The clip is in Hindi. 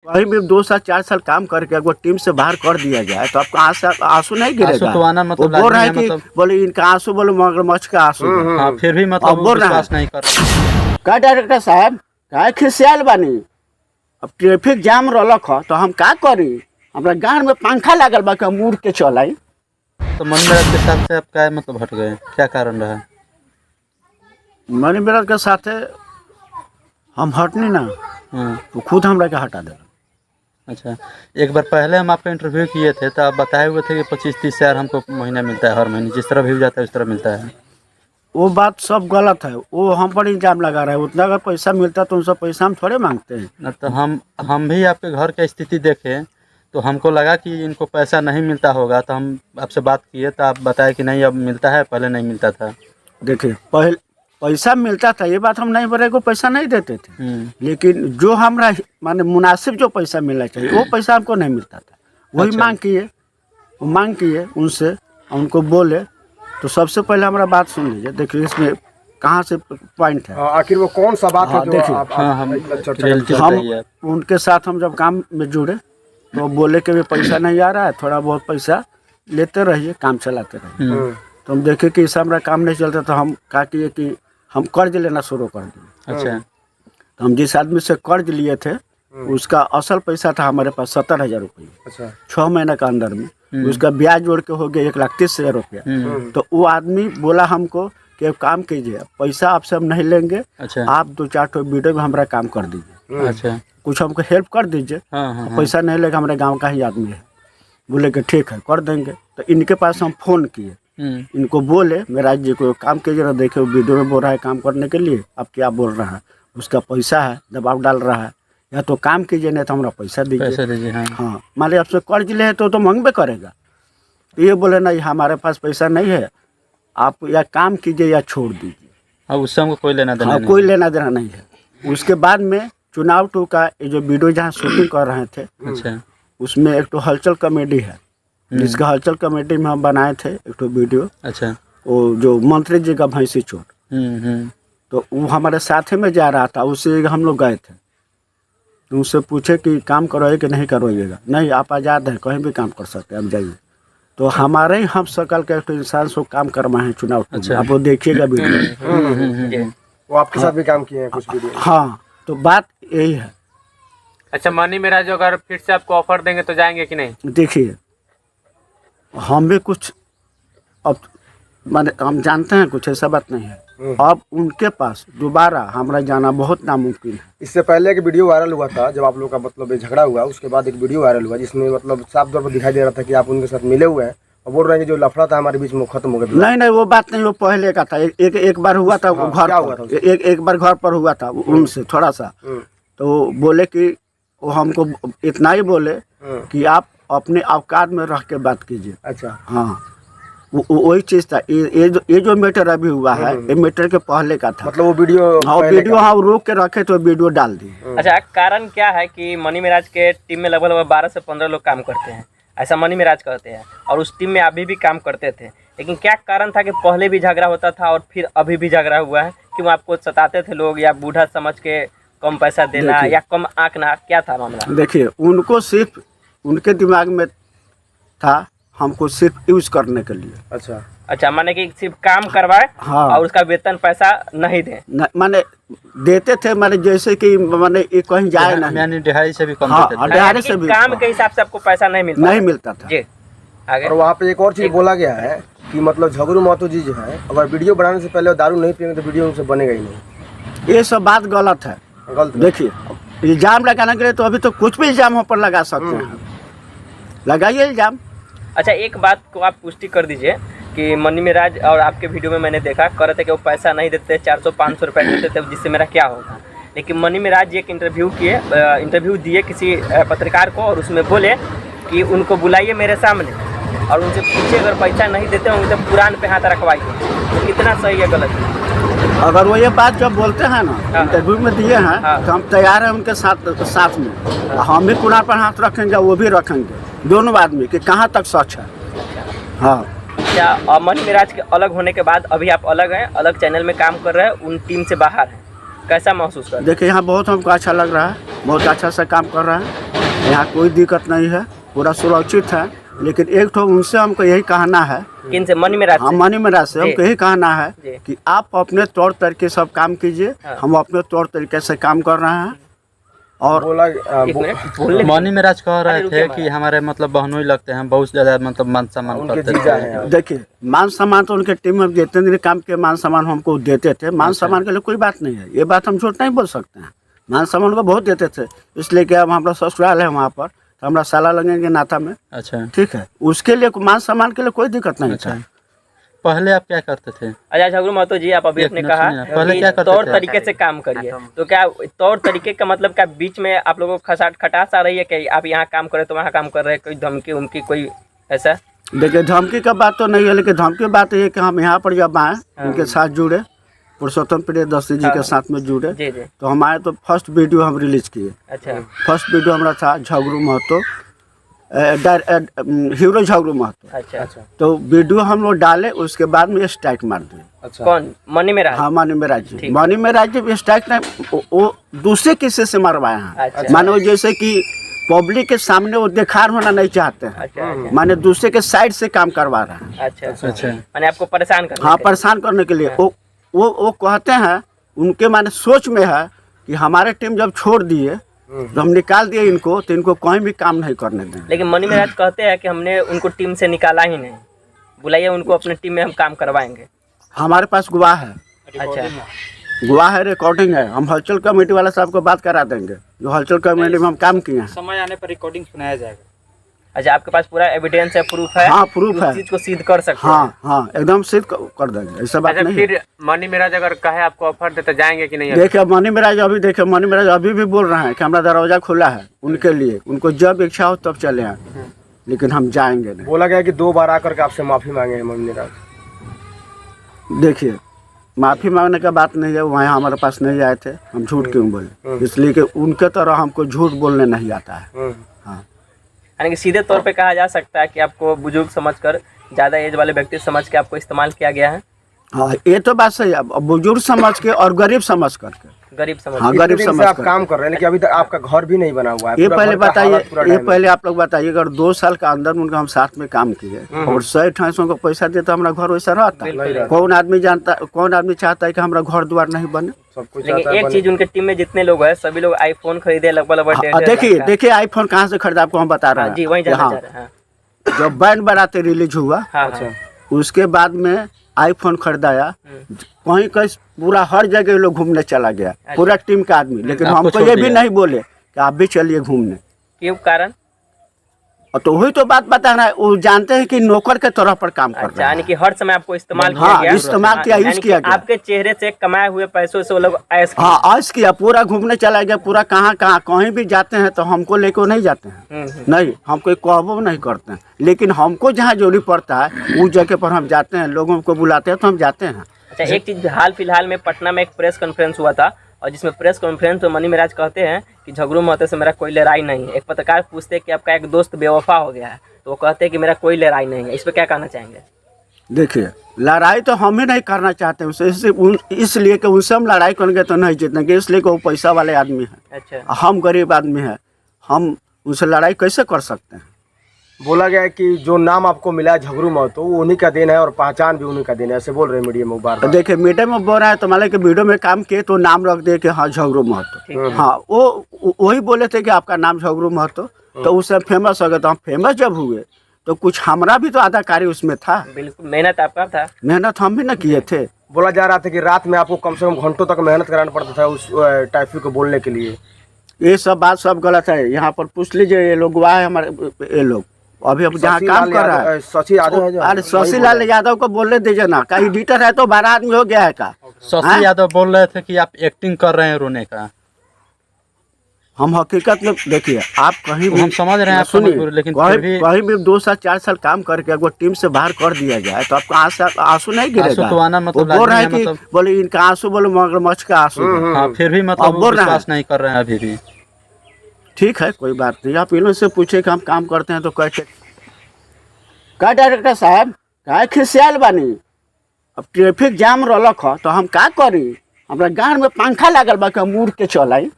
कहीं भी 2 साल 4 साल काम करके अगर टीम से बाहर कर दिया जाए तो आपका आंसू नहीं गिरेगा। तो आना मतलब वो बोल रहा है कि बोले इनका आंसू बोले मगरमच्छ का आंसू। हाँ, फिर भी मतलब विश्वास नहीं कर। का डायरेक्टर साहब का खिसियाल बानी, अब ट्रैफिक जाम रलक ह तो हम का करी, हमारा गाँव में पंखा लागल बा के मुड़ के चलाई। तो मनी मेराज के साथ से आप क्या मतलब हट गए, क्या कारण रहा? मनी मेराज के साथ हम हटनी ना, तो खुद हमरा के हटा दे। अच्छा, एक बार पहले हम आपका इंटरव्यू किए थे तो आप बताए हुए थे कि 25-30 हज़ार हमको महीना मिलता है, हर महीने जिस तरह व्यू जाता है उस तरह मिलता है। वो बात सब गलत है, वो हम पर इल्जाम लगा रहा है। उतना अगर पैसा मिलता तो उनसे पैसा हम थोड़े मांगते हैं न। तो हम भी आपके घर की स्थिति देखें तो हमको लगा कि इनको पैसा नहीं मिलता होगा, तो हम आपसे बात किए तो आप बताए कि नहीं अब मिलता है, पहले नहीं मिलता था। देखिए पहले पैसा मिलता था, ये बात हम नहीं बोले को पैसा नहीं देते थे, लेकिन जो हमरा माने मुनासिब जो पैसा मिलना चाहिए वो पैसा हमको नहीं मिलता था। वही अच्छा। मांग किए उनसे, उनको बोले तो सबसे पहले हमारा बात सुन लीजिए। देखिए इसमें कहाँ से पॉइंट है, आखिर वो कौन सा बात है? देखिए हम उनके साथ हम जब काम में जुड़े तो बोले कि पैसा नहीं आ रहा है, थोड़ा बहुत पैसा लेते रहिए, काम चलाते रहिए। तो हम देखे कि इससे हमारा काम नहीं चलता तो हम कहा कि हम कर्ज लेना शुरू कर दिए। अच्छा, तो हम जिस आदमी से कर्ज लिए थे उसका असल पैसा था हमारे पास 70,000 रुपये। अच्छा। 6 महीने का अंदर में उसका ब्याज जोड़ के हो गया 1,30,000 रुपया। तो वो आदमी बोला हमको कि एक काम कीजिए, पैसा आपसे हम नहीं लेंगे। अच्छा। आप 2-4 ठो वीडियो में हमारा काम कर दीजिए। अच्छा, कुछ हमको हेल्प कर दीजिए। पैसा नहीं लेगा, हमारे गाँव का ही आदमी है। बोले कि ठीक है कर देंगे। तो इनके पास हम फ़ोन किए, इनको बोले मेरा जी को काम कीजिए ना, देखे वीडियो में बोल रहा है काम करने के लिए, अब क्या बोल रहा है, उसका पैसा है, दबाव डाल रहा है, या तो काम कीजिए नहीं तो हमारा पैसा दीजिए। हाँ मान लीजिए आपसे कर्ज ले तो मांगबे करेगा। तो ये बोले नहीं हमारे पास पैसा नहीं है, आप या काम कीजिए या छोड़ दीजिए। अब उससे हमको कोई लेना देना कोई लेना देना नहीं है। उसके बाद में चुनाव 2 का ये जो वीडियो जहाँ शूटिंग कर रहे थे, अच्छा, उसमें एक तो हलचल कॉमेडी है, जिसका हलचल कमेटी में हम बनाए थे एक तो वीडियो। अच्छा, वो जो मंत्री जी का भैंसी चोट, तो वो हमारे साथ में जा रहा था, उससे हम लोग गए थे। तो उससे पूछे कि काम करोगे कि नहीं करोइएगा। नहीं आप आज़ाद हैं, कहीं भी काम कर सकते हैं, आप जाइए। तो हमारे ही हम सकल के एक इंसान से काम करवाए हैं चुनाव। अच्छा, आप वो देखिएगा वीडियो। वो आपके साथ भी काम किए हैं कुछ वीडियो? हाँ, तो बात यही है। अच्छा, मनी मेराज अगर फिर से आपको ऑफर देंगे तो जाएंगे कि नहीं? देखिए हम भी कुछ अब माने हम जानते हैं कुछ ऐसा बात नहीं है। अब उनके पास दोबारा हमारा जाना बहुत नामुमकिन है। इससे पहले एक वीडियो वायरल हुआ था जब आप लोग का मतलब झगड़ा हुआ, उसके बाद एक वीडियो वायरल हुआ जिसमें मतलब साफ तौर पर दिखाई दे रहा था कि आप उनके साथ मिले हुए हैं और बोल रहे हैं कि जो लफड़ा था हमारे बीच में खत्म हो गया। नहीं वो बात नहीं, वो पहले का था। एक बार हुआ था घर पर, एक बार घर पर हुआ था उनसे थोड़ा सा। तो बोले कि वो हमको इतना ही बोले कि आप अपने औकात में रह के बात कीजिए। अच्छा, हाँ वही चीज था। ये जो मैटर अभी हुआ है ये मैटर के पहले का था। मतलब वो वीडियो हम रोक के रखे तो वीडियो डाल दिए। अच्छा, कारण क्या है कि मनी मेराज के टीम में लगभग 12 से 15 लोग काम करते हैं, ऐसा मनी मेराज कहते हैं, और उस टीम में अभी भी काम करते थे। लेकिन क्या कारण था कि पहले भी झगड़ा होता था और फिर अभी भी झगड़ा हुआ है? कि वो आपको सताते थे लोग, या बूढ़ा समझ के कम पैसा देना, या कम आंकना, क्या था मामला? देखिए उनको सिर्फ उनके दिमाग में था हमको सिर्फ यूज करने के लिए। अच्छा, माने कि सिर्फ काम करवाए। हाँ, और उसका वेतन पैसा नहीं दे। माने देते थे, माने जैसे कि माने कहीं जाए ना, यानी दिहाड़ी से भी कम देते थे। दिहाड़ी से भी काम के हिसाब से आपको पैसा नहीं मिलता था। जी, आगे। और वहाँ पे एक और चीज बोला गया है कि मतलब झगड़ू महतो जी जो है अगर वीडियो बनाने से पहले दारू नहीं पियेंगे तो वीडियो उनसे बनेगा ही नहीं। ये सब बात गलत है। देखिए इल्जाम लगाने के लिए तो अभी तो कुछ भी इल्जाम हम पर लगा सकते हैं, लगाइए इल्जाम। अच्छा, एक बात को आप पुष्टि कर दीजिए कि मनी मेराज और आपके वीडियो में मैंने देखा कर रहे थे कि वो पैसा नहीं देते, 400-500 रुपये देते थे, जिससे मेरा क्या होगा। लेकिन मनी मेराज एक इंटरव्यू दिए किसी पत्रकार को, और उसमें बोले कि उनको बुलाइए मेरे सामने और उनसे पूछिए अगर पैसा नहीं देते होंगे तो पुरान पे हाथ रखवाइए। तो कितना सही है गलत है? अगर वो ये बात जब बोलते हैं ना, इंटरव्यू में दिए हैं, तो हम तैयार हैं उनके साथ में। हम भी कुरान पर हाथ रखेंगे, वो भी रखेंगे, दोनों आदमी कि कहाँ तक सच है। हाँ, क्या मनी मेराज के अलग होने के बाद अभी आप अलग हैं, अलग चैनल में काम कर रहे हैं, उन टीम से बाहर हैं? कैसा महसूस कर? देखिए यहाँ बहुत हमको अच्छा लग रहा है, बहुत अच्छा से काम कर रहा है, यहाँ कोई दिक्कत नहीं है, पूरा सुरक्षित है। लेकिन एक तो उनसे हमको यही कहना है, किन से? मनी मेराज हाँ से? मनी मेराज से हमको यही कहना है जी। कि आप अपने तौर तरीके सब काम कीजिए, हाँ। हम अपने तौर तरीके से काम कर रहे हैं। और बोला एक मिनट बोलने मनी मेराज कह रहे अरे थे रुकिए कि हमारे मतलब बहनोई लगते हैं, बहुत ज़्यादा मतलब मान सम्मान उनके करते जीजा थे। हैं। देखिए मान सम्मान तो उनके टीम में जितने दिन काम के मान सम्मान हमको देते थे, मान सम्मान के लिए कोई बात नहीं है, ये बात हम झूठ नहीं बोल सकते हैं, मान सम्मान को बहुत देते थे। इसलिए कि अब हमारा ससुराल है वहाँ पर, तो हमारा साला लगेंगे नाता में, अच्छा ठीक है, उसके लिए मान सम्मान के लिए कोई दिक्कत नहीं अच्छा। था। पहले आप क्या करते थे? अच्छा झगड़ू महतो जी, आप अभी एक आपने मिनट कहा सुनिए, पहले कि क्या करते तौर थे? तरीके से काम करिए, तो क्या तौर तरीके का मतलब क्या बीच में आप लोगों को खटास आ रही है कि आप यहाँ काम कर रहे तो वहाँ काम कर रहे हैं, कोई धमकी उमकी कोई ऐसा? देखिए धमकी का बात तो नहीं है, लेकिन धमकी की बात ये है कि हम यहाँ पर जब आए उनके साथ जुड़े, पुरुषोत्तम प्रियदर्शी जी के साथ में जुड़े, जी जी। तो हम आए तो फर्स्ट वीडियो हम रिलीज किए। अच्छा फर्स्ट वीडियो हमारा था झगड़ू महतो, हीरो झगड़ू महतो। अच्छा अच्छा। तो वीडियो हम लोग डाले, उसके बाद में स्ट्राइक मार दिए। अच्छा कौन? मनी मेराज? हाँ मनी मेराज जी, ठीक। मनी मेराज जी स्ट्राइक नहीं, वो दूसरे किस्से से मरवाए हैं। अच्छा। मानो जैसे कि पब्लिक के सामने वो देखार होना नहीं चाहते हैं, अच्छा अच्छा माने दूसरे के साइड से काम करवा रहे हैं। अच्छा अच्छा मैंने आपको परेशान कर? हाँ परेशान करने के लिए वो कहते हैं, उनके माने सोच में है कि हमारे टीम जब छोड़ दिए तो हम निकाल दिए इनको, तो इनको कोई भी काम नहीं करने देंगे। लेकिन मनी मेराज कहते हैं कि हमने उनको टीम से निकाला ही नहीं, बुलाइए उनको अपने टीम में हम काम करवाएंगे। हमारे पास गवाह है, अच्छा गवाह है, रिकॉर्डिंग है, हम हलचल कमेटी वाला साहब को बात करा देंगे, जो हलचल कमेटी में हम काम किए हैं। समय आने पर रिकॉर्डिंग सुनाया जाएगा। अच्छा, आपके पास पूरा एविडेंस है, प्रूफ है? हाँ प्रूफ उस है, चीज को सिद्ध कर सकते हैं? हाँ हाँ एकदम सिद्ध कर देंगे, ऐसा बात नहीं है। फिर मनी मेराज अगर कहे आपको ऑफर देते जाएंगे कि नहीं? देखिए मनी मेराज अभी भी बोल रहे हैं कि हमारा दरवाजा खुला है उनके लिए, उनको जब इच्छा हो तब चले आए, लेकिन हम जाएंगे नहीं। बोला गया कि 2 बार आकर के आपसे माफी मांगे हैं मनी मेराज। देखिए माफ़ी मांगने का बात नहीं है, वहाँ हमारे पास नहीं आए थे, हम झूठ क्यों बोले, इसलिए कि उनके तरह हमको झूठ बोलने नहीं आता है। हाँ यानी कि सीधे तौर पे कहा जा सकता है कि आपको बुजुर्ग समझकर, ज़्यादा एज वाले व्यक्ति समझ के आपको इस्तेमाल किया गया है? हाँ ये तो बात सही है, अब बुजुर्ग समझ के और गरीब समझ करके। गरीब समझ हाँ के। गरीब इतने दिन समझ से आप कर। काम कर रहे हैं, लेकिन अभी तक आपका घर भी नहीं बना हुआ है। ये पूरा पहले घर का बताइए, हालत पूरा ये डैमेज पहले आप लोग बताइए, अगर 2 साल के अंदर उनका हम साथ में काम किए और 100-250 को पैसा देता, हमारा घर वैसा रहता? कौन आदमी जानता, कौन आदमी चाहता है कि हमारा घर द्वार नहीं बने? सब कुछ लेकिन चाहता है एक बने। चीज, उनके टीम में जितने लोग हैं सभी लोग आईफोन खरीदे लगभग 1.5 देखिए देखिए आईफोन कहाँ से खरीदा आपको हम बता रहे हाँ हैं। जी, वही जानना हाँ, चाह रहे हैं। हाँ जब बैंड बाराते रिलीज हुआ हाँ अच्छा उसके बाद में आईफोन खरीदाया, कहीं कहीं पूरा हर जगह लोग घूमने चला गया, पूरा टीम का आदमी, लेकिन आपको हमको छोड़ ये भी दिया। नहीं बोले कि आप भी चलिए घूमने। क्यों कारण? और तो वही तो बात बता रहा है, वो जानते हैं कि नौकर के तौर पर काम कर अच्छा, रहे यानी हैं। कि हर समय आपको इस्तेमाल हाँ, किया गया? इस्तेमाल किया, यूज यानी कि किया गया। आपके चेहरे से कमाए हुए पैसों से वो लोग ऐश किए। हाँ आज किया, पूरा घूमने चला गया, पूरा कहाँ कहाँ कहीं भी जाते हैं तो हमको लेकर नहीं जाते हैं, नहीं हम कोई कहबो नहीं करते हैं, लेकिन हमको जहाँ जरूरी पड़ता है उस जगह पर हम जाते हैं, लोगों को बुलाते हैं तो हम जाते हैं। अच्छा, एक चीज हाल फिलहाल में पटना में एक प्रेस कॉन्फ्रेंस हुआ था, और जिसमें प्रेस कॉन्फ्रेंस में मनी मेराज कहते हैं कि झगड़ू महतो से मेरा कोई लड़ाई नहीं है। एक पत्रकार पूछते हैं कि आपका एक दोस्त बेवफा हो गया है, तो वो कहते हैं कि मेरा कोई लड़ाई नहीं है। इस पर क्या कहना चाहेंगे? देखिए लड़ाई तो हम ही नहीं करना चाहते उनसे, इसलिए कि उनसे हम लड़ाई करेंगे तो नहीं जीतेंगे, इसलिए कि वो पैसा वाले आदमी है, अच्छा, हम गरीब आदमी है, हम उनसे लड़ाई कैसे कर सकते हैं? बोला गया है कि जो नाम आपको मिला है झगड़ू महतो, वो उन्हीं का देन है और पहचान भी उन्हीं का देन है, ऐसे बोल रहे हैं मीडिया में बार बार। देखिए मीडिया में बोल रहा है तो मान कि वीडियो में काम किए तो नाम रख दे कि हाँ झगड़ू महतो, हाँ वो वही बोले थे कि आपका नाम झगड़ू महतो, तो उससे फेमस हो गए। तो हम फेमस जब हुए तो कुछ हमारा भी तो अदाकारी उसमें था, बिल्कुल मेहनत आपका था। मेहनत हम भी ना किए थे। बोला जा रहा था कि रात में आपको कम से कम घंटों तक मेहनत कराना पड़ता था उस टाइफी को बोलने के लिए। ये सब बात सब गलत है, यहाँ पर पूछ लीजिए, ये लोग गवाह है हमारे, ये लोग अभी अब जहाँ काम कर रहा है शशि यादव है जो, अरे शशि लाल यादव को बोलने दीजिए ना, का एडिटर है तो 12 आदमी हो गया है का? शशि यादव बोल रहे थे कि आप एक्टिंग कर रहे हैं रोने का। हम हकीकत में देखिए, आप कहीं भी हम समझ रहे हैं, आप सुनिए, समझ, लेकिन कहीं फिर भी कहीं भी 2 साल 4 साल काम करके अगर टीम से बाहर कर दिया जाए तो आपका आंसू नहीं गिरेगा? आंसू तो आना मतलब वो बोल रहा है लाजमी है, कि मतलब बोले इनका आंसू बोले मगरमच्छ का आंसू है। हाँ, फिर भी मतलब अब वो बोल रहा है। विश्वास नहीं कर रहे हैं अभी भी। ठीक है कोई बात नहीं, आप इन्हों से पूछे कि हम काम करते हैं तो कहते का डायरेक्टर साहब का खिसियाल बानी, अब ट्रैफिक जाम रलक ह तो हम का करी, हमारा गाँव में पंखा लागल बा कि हम उड़ के चल आई।